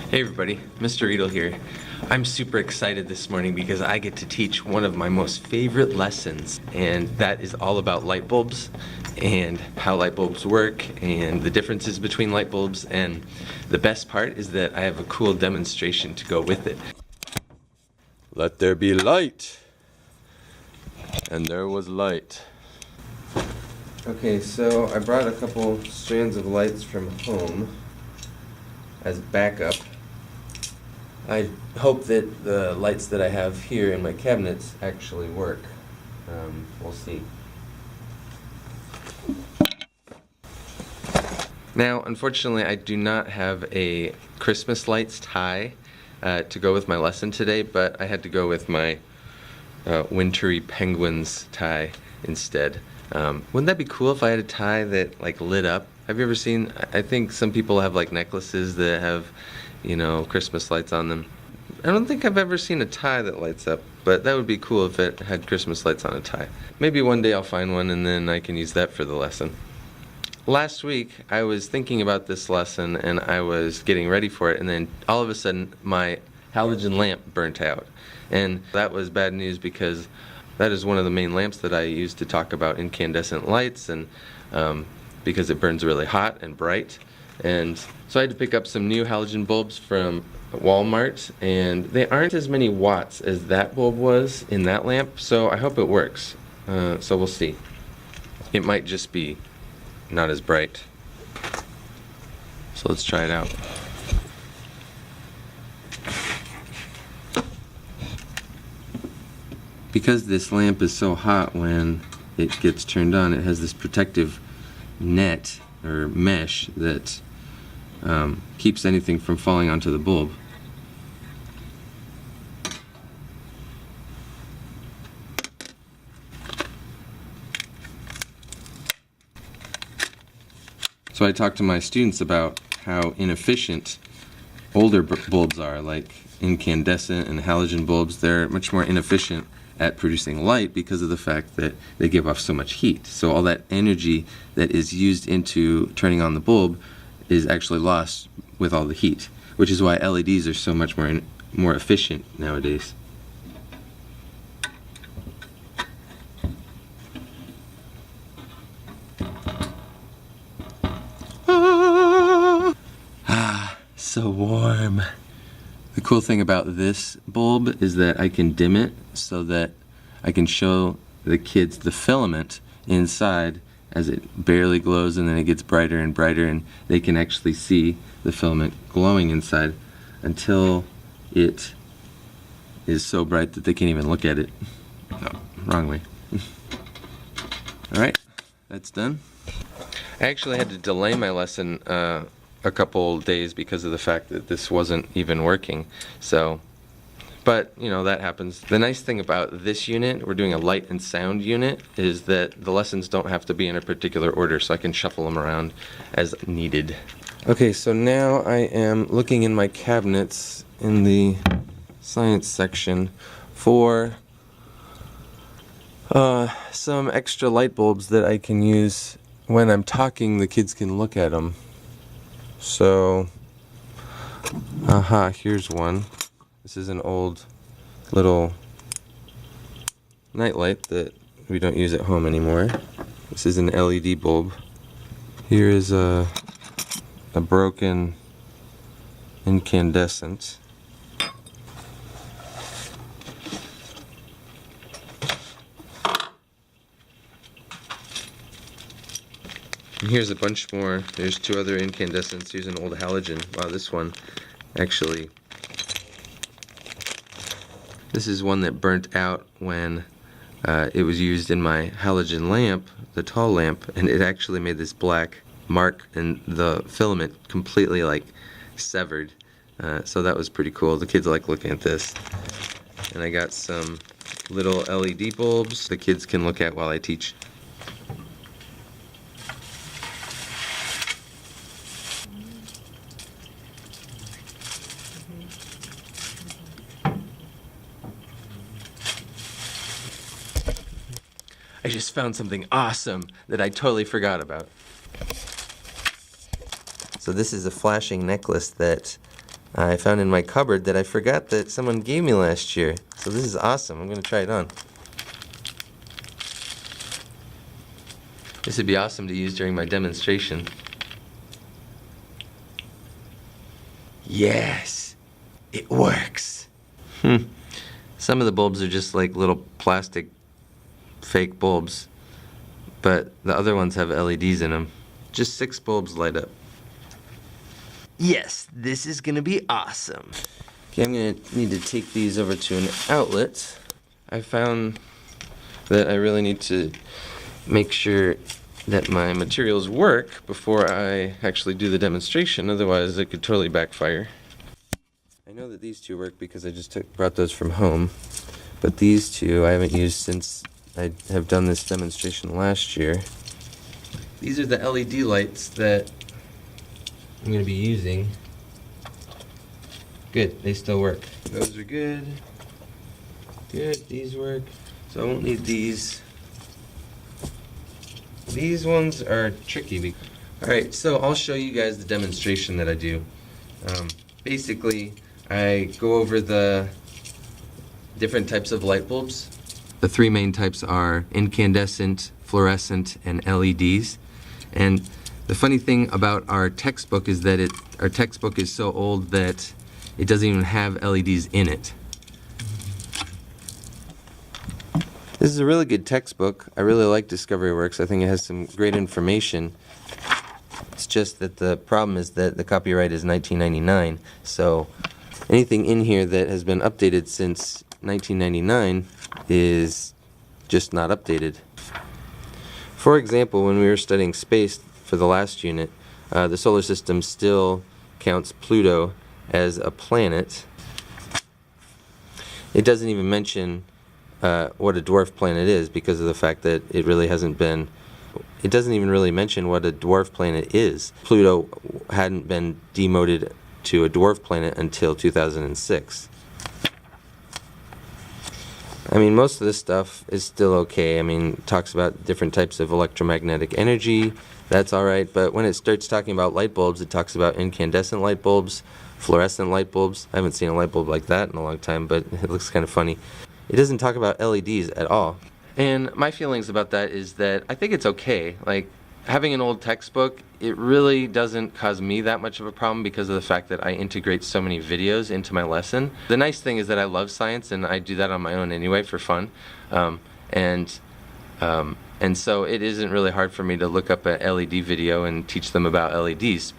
Hey everybody, Mr. Riedl here. I'm super excited this morning because I get to teach one of my most favorite lessons, and that is all about light bulbs and how light bulbs work and the differences between light bulbs, and the best part is that I have a cool demonstration to go with it. Let there be light. And there was light. Okay, so I brought a couple strands of lights from home as backup. I hope that the lights that I have here in my cabinets actually work. We'll see. Now, unfortunately, I do not have a Christmas lights tie to go with my lesson today, but I had to go with my wintry penguins tie instead. Wouldn't that be cool if I had a tie that like lit up? Have you ever seen, I think some people have like necklaces that have, you know, Christmas lights on them. I don't think I've ever seen a tie that lights up, but that would be cool if it had Christmas lights on a tie. Maybe one day I'll find one and then I can use that for the lesson. Last week I was thinking about this lesson and I was getting ready for it, and then all of a sudden my halogen lamp burnt out. And that was bad news because that is one of the main lamps that I use to talk about incandescent lights, and because it burns really hot and bright. And so I had to pick up some new halogen bulbs from Walmart, and they aren't as many watts as that bulb was in that lamp, so I hope it works. So we'll see. It might just be not as bright. So let's try it out. Because this lamp is so hot when it gets turned on, it has this protective net or mesh that keeps anything from falling onto the bulb. So I talked to my students about how inefficient older bulbs are, like incandescent and halogen bulbs. They're much more inefficient at producing light because of the fact that they give off so much heat. So all that energy that is used into turning on the bulb is actually lost with all the heat, which is why LEDs are so much more efficient nowadays. So warm. The cool thing about this bulb is that I can dim it so that I can show the kids the filament inside as it barely glows, and then it gets brighter and brighter, and they can actually see the filament glowing inside until it is so bright that they can't even look at it. No, wrong way. Alright, that's done. I actually had to delay my lesson a couple days because of the fact that this wasn't even working. So, but you know, that happens. The nice thing about this unit, we're doing a light and sound unit, is that the lessons don't have to be in a particular order, so I can shuffle them around as needed. Okay, so now I am looking in my cabinets in the science section for some extra light bulbs that I can use when I'm talking. The kids can look at them. So, here's one. This is an old little nightlight that we don't use at home anymore. This is an LED bulb. Here is a broken incandescent. And here's a bunch more. There's two other incandescents. Here's an old halogen. Wow, this one actually... This is one that burnt out when it was used in my halogen lamp, the tall lamp, and it actually made this black mark, and the filament completely like severed. So that was pretty cool. The kids like looking at this. And I got some little LED bulbs the kids can look at while I teach. I just found something awesome that I totally forgot about. So this is a flashing necklace that I found in my cupboard that I forgot that someone gave me last year. So this is awesome. I'm going to try it on. This would be awesome to use during my demonstration. Yes, it works. Some of the bulbs are just like little plastic fake bulbs, but the other ones have LEDs in them. Just 6 bulbs light up. Yes, this is gonna be awesome. Okay, I'm gonna need to take these over to an outlet. I found that I really need to make sure that my materials work before I actually do the demonstration, otherwise it could totally backfire. I know that these two work because I just brought those from home, but these two I haven't used since I have done this demonstration last year. These are the LED lights that I'm going to be using. Good, they still work. Those are good. Good, these work. So I won't need these. These ones are tricky. Alright, so I'll show you guys the demonstration that I do. Basically, I go over the different types of light bulbs. The 3 main types are incandescent, fluorescent, and LEDs. And the funny thing about our textbook is that our textbook is so old that it doesn't even have LEDs in it. This is a really good textbook. I really like Discovery Works. I think it has some great information. It's just that the problem is that the copyright is 1999, so anything in here that has been updated since 1999 is just not updated. For example, when we were studying space for the last unit, the solar system still counts Pluto as a planet. It doesn't even mention what a dwarf planet is because of the fact that it really hasn't been. It doesn't even really mention what a dwarf planet is. Pluto hadn't been demoted to a dwarf planet until 2006. I mean, most of this stuff is still okay. I mean, it talks about different types of electromagnetic energy. That's all right. But when it starts talking about light bulbs, it talks about incandescent light bulbs, fluorescent light bulbs. I haven't seen a light bulb like that in a long time, but it looks kind of funny. It doesn't talk about LEDs at all. And my feelings about that is that I think it's okay. Like, having an old textbook, it really doesn't cause me that much of a problem because of the fact that I integrate so many videos into my lesson. The nice thing is that I love science and I do that on my own anyway for fun. And so it isn't really hard for me to look up an LED video and teach them about LEDs.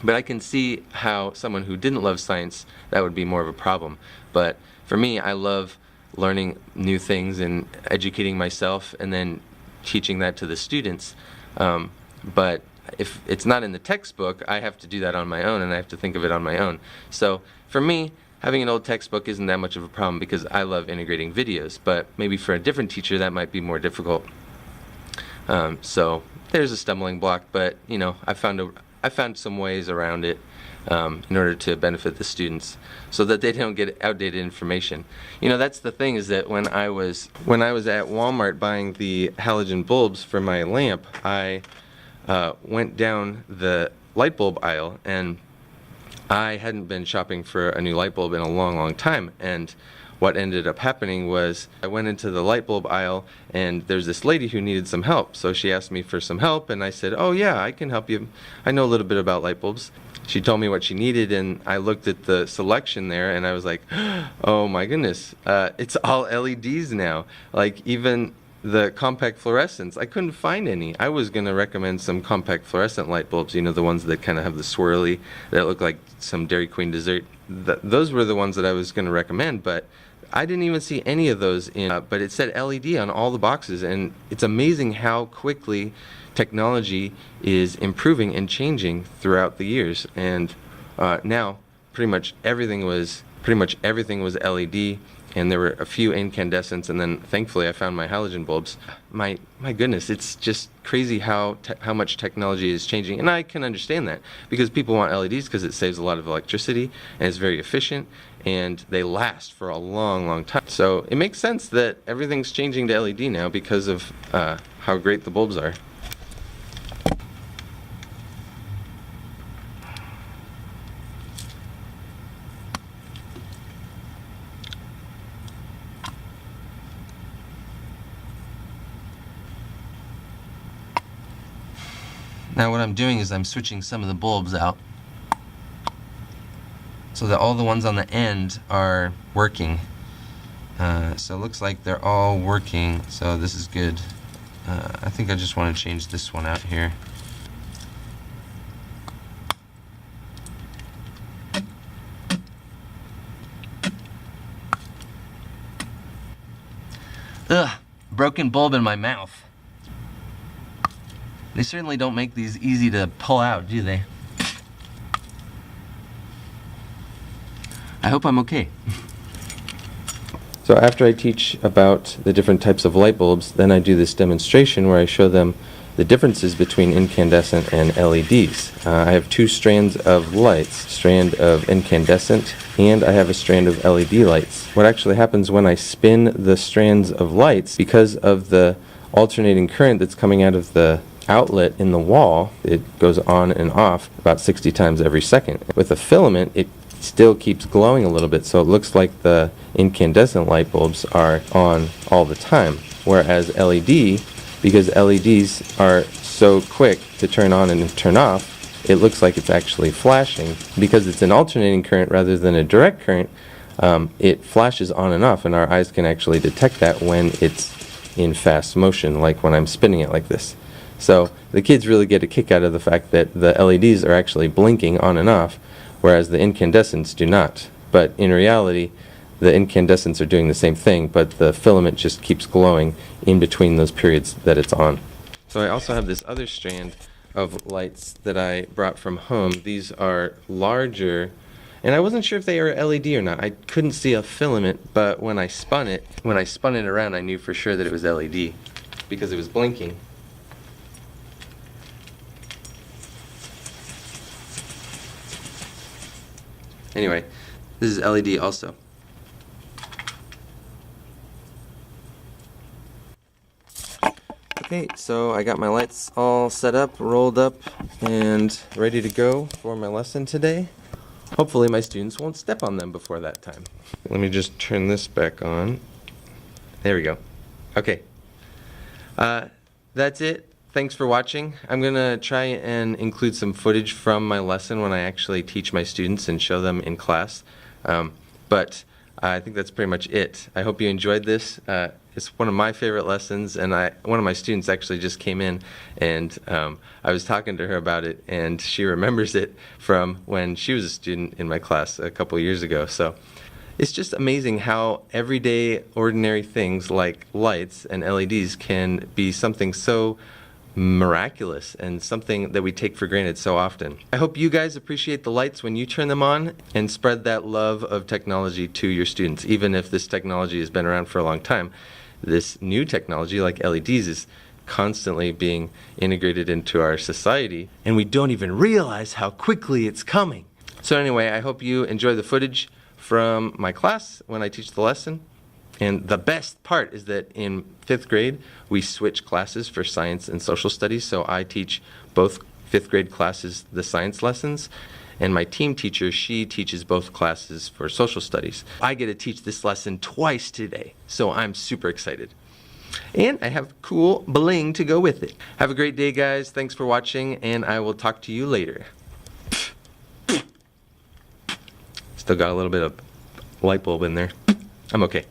But I can see how someone who didn't love science, that would be more of a problem. But for me, I love learning new things and educating myself and then teaching that to the students. But if it's not in the textbook, I have to do that on my own and I have to think of it on my own. So for me, having an old textbook isn't that much of a problem because I love integrating videos, but maybe for a different teacher that might be more difficult. So there's a stumbling block, but you know, I found some ways around it in order to benefit the students so that they don't get outdated information. You know, that's the thing, is that when I was at Walmart buying the halogen bulbs for my lamp, I went down the light bulb aisle and I hadn't been shopping for a new light bulb in a long time, and what ended up happening was I went into the light bulb aisle and there's this lady who needed some help. So she asked me for some help and I said, oh yeah, I can help you. I know a little bit about light bulbs. She told me what she needed and I looked at the selection there and I was like, oh my goodness, it's all LEDs now. Like even the compact fluorescents, I couldn't find any. I was going to recommend some compact fluorescent light bulbs, you know, the ones that kind of have the swirly, that look like some Dairy Queen dessert. Those were the ones that I was going to recommend, but I didn't even see any of those in, but it said LED on all the boxes, and it's amazing how quickly technology is improving and changing throughout the years. And now pretty much everything was LED, and there were a few incandescents, and then thankfully I found my halogen bulbs. My goodness, it's just crazy how much technology is changing, and I can understand that because people want LEDs because it saves a lot of electricity and it's very efficient and they last for a long time. So it makes sense that everything's changing to LED now because of how great the bulbs are. Now what I'm doing is I'm switching some of the bulbs out so that all the ones on the end are working. So it looks like they're all working, so this is good. I think I just want to change this one out here. Ugh, broken bulb in my mouth. They certainly don't make these easy to pull out, do they? I hope I'm okay. So after I teach about the different types of light bulbs, then I do this demonstration where I show them the differences between incandescent and LEDs. I have two strands of lights, a strand of incandescent, and I have a strand of LED lights. What actually happens when I spin the strands of lights, because of the alternating current that's coming out of the outlet in the wall, it goes on and off about 60 times every second. With a filament, it still keeps glowing a little bit, so it looks like the incandescent light bulbs are on all the time. Whereas LED, because LEDs are so quick to turn on and turn off, it looks like it's actually flashing. Because it's an alternating current rather than a direct current, it flashes on and off, and our eyes can actually detect that when it's in fast motion, like when I'm spinning it like this. So the kids really get a kick out of the fact that the LEDs are actually blinking on and off, whereas the incandescents do not. But in reality, the incandescents are doing the same thing, but the filament just keeps glowing in between those periods that it's on. So I also have this other strand of lights that I brought from home. These are larger, and I wasn't sure if they were LED or not. I couldn't see a filament, but when I spun it around, I knew for sure that it was LED because it was blinking. Anyway, this is LED also. Okay, so I got my lights all set up, rolled up, and ready to go for my lesson today. Hopefully my students won't step on them before that time. Let me just turn this back on. There we go. Okay. That's it. Thanks for watching. I'm going to try and include some footage from my lesson when I actually teach my students and show them in class. But I think that's pretty much it. I hope you enjoyed this. It's one of my favorite lessons, and one of my students actually just came in, and I was talking to her about it, and she remembers it from when she was a student in my class a couple years ago. So it's just amazing how everyday, ordinary things like lights and LEDs can be something so miraculous and something that we take for granted so often. I hope you guys appreciate the lights when you turn them on and spread that love of technology to your students. Even if this technology has been around for a long time, this new technology like LEDs is constantly being integrated into our society, and we don't even realize how quickly it's coming. So anyway, I hope you enjoy the footage from my class when I teach the lesson. And the best part is that in 5th grade, we switch classes for science and social studies. So I teach both 5th grade classes the science lessons, and my team teacher, she teaches both classes for social studies. I get to teach this lesson twice today, so I'm super excited. And I have cool bling to go with it. Have a great day, guys. Thanks for watching, and I will talk to you later. Still got a little bit of light bulb in there. I'm okay.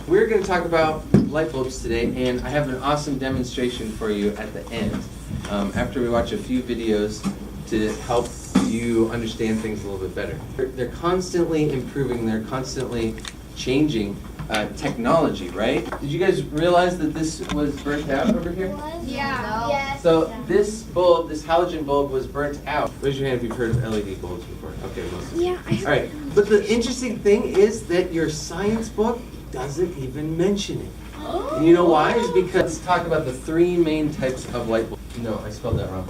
We're going to talk about light bulbs today, and I have an awesome demonstration for you at the end, after we watch a few videos to help you understand things a little bit better. They're constantly improving, they're constantly changing technology, right? Did you guys realize that this was burnt out over here? Yeah. Yes. So this bulb, this halogen bulb, was burnt out. Raise your hand if you've heard of LED bulbs before. Okay, most of you. Yeah. All right, but the interesting thing is that your science book doesn't even mention it. Oh. And you know why? Is because let's talk about the 3 main types of light bulbs. No, I spelled that wrong.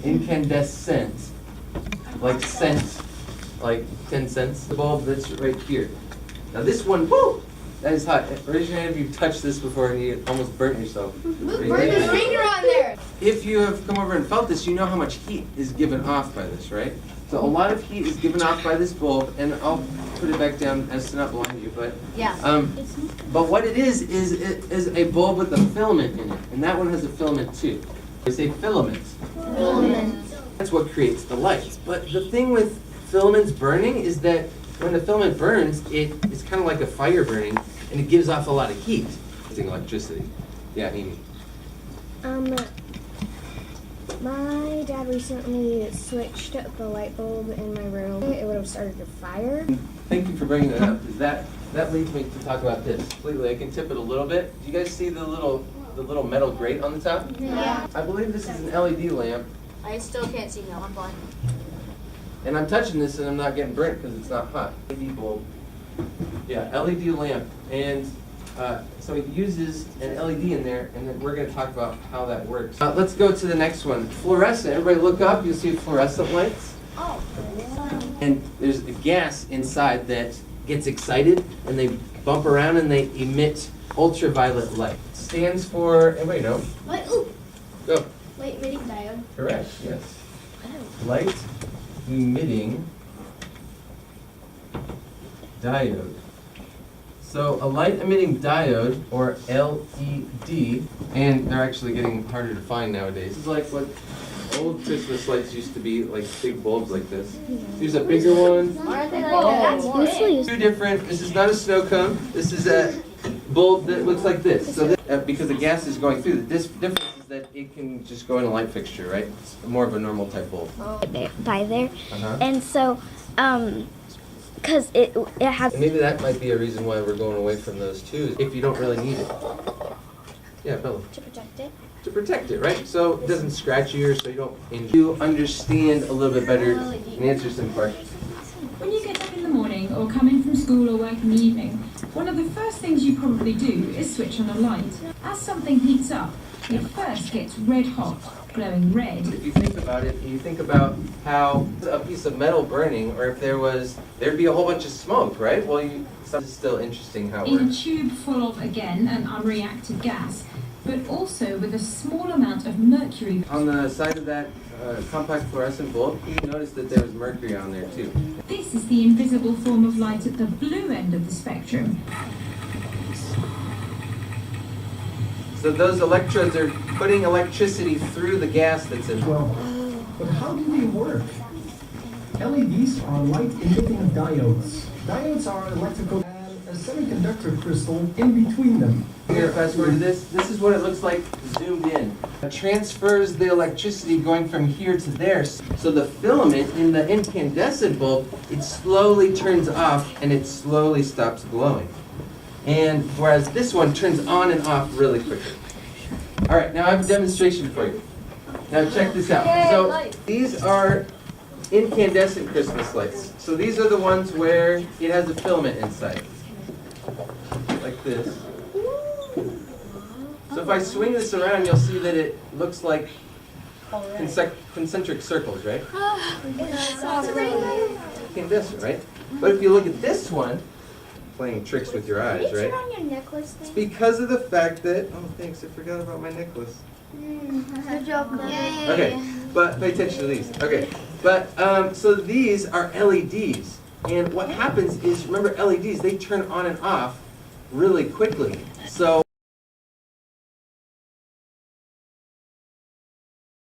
Incandescent, like cent, like 10 cents. The bulb that's right here. Now this one, whoo, that is hot. Raise your hand if you've touched this before and you almost burnt yourself. Luke, burn your finger on there. If you have come over and felt this, you know how much heat is given off by this, right? So a lot of heat is given off by this bulb, and I'll put it back down as to not blind you, but Yeah. but what it is a bulb with a filament in it, and that one has a filament too. We say filaments. Filaments. That's what creates the light. But the thing with filaments burning is that when the filament burns, it's kind of like a fire burning, and it gives off a lot of heat. Using electricity. Yeah, Amy. My dad recently switched the light bulb in my room. It would have started a fire. Thank you for bringing that up. That leads me to talk about this. Completely, I can tip it a little bit. Do you guys see the little metal grate on the top? Yeah. I believe this is an LED lamp, I still can't see now. I'm blind. and I'm touching this and I'm not getting burnt because it's not hot. LED bulb. Yeah, LED lamp, and so it uses an LED in there, and then we're going to talk about how that works. Let's go to the next one. Fluorescent. Everybody look up. You'll see fluorescent lights. Oh. And there's a gas inside that gets excited, and they bump around and they emit ultraviolet light. It stands for, anybody know? Wait, ooh. Go. Light emitting diode. Correct, yes. Light emitting diode. So a light emitting diode, or LED, and they're actually getting harder to find nowadays. This is like what old Christmas lights used to be, like big bulbs like this. Here's a bigger one. Aren't they like that? Two different, this is not a snow cone, this is a bulb that looks like this. So because the gas is going through, this difference is that it can just go in a light fixture, right? It's more of a normal type bulb. By there. Uh-huh. And so, because it has. And maybe that might be a reason why we're going away from those too, if you don't really need it. Yeah, Bella. To protect it. To protect it, right? So it doesn't scratch you, so you don't injure. You understand a little bit better and answer some questions. When you get up in the morning or come in from school or work in the evening, one of the first things you probably do is switch on a light. As something heats up, it first gets red hot, glowing red. If you think about it, you think about how a piece of metal burning, or if there'd be a whole bunch of smoke, right? Well, this is still interesting how it In a works. tube full of, again, an unreacted gas, but also with a small amount of mercury. On the side of that compact fluorescent bulb, you notice that there was mercury on there too. This is the invisible form of light at the blue end of the spectrum. So those electrodes are putting electricity through the gas that's in. Well, but how do they work? LEDs are light-emitting diodes. Diodes are electrical and a semiconductor crystal in between them. Here, fast forward to this. This is what it looks like zoomed in. It transfers the electricity going from here to there. So the filament in the incandescent bulb, it slowly turns off and it slowly stops glowing. And whereas this one turns on and off really quickly. All right, now I have a demonstration for you. Now check this out. So these are incandescent Christmas lights. So these are the ones where it has a filament inside, like this. So if I swing this around, you'll see that it looks like concentric circles, right? Incandescent, right? But if you look at this one, playing tricks with your eyes, right? on your necklace It's thing? because of the fact that, oh thanks, I forgot about my necklace. Good job. Yay. Okay, but pay attention to these. Okay, but so these are LEDs. And what happens is, remember LEDs, they turn on and off really quickly. So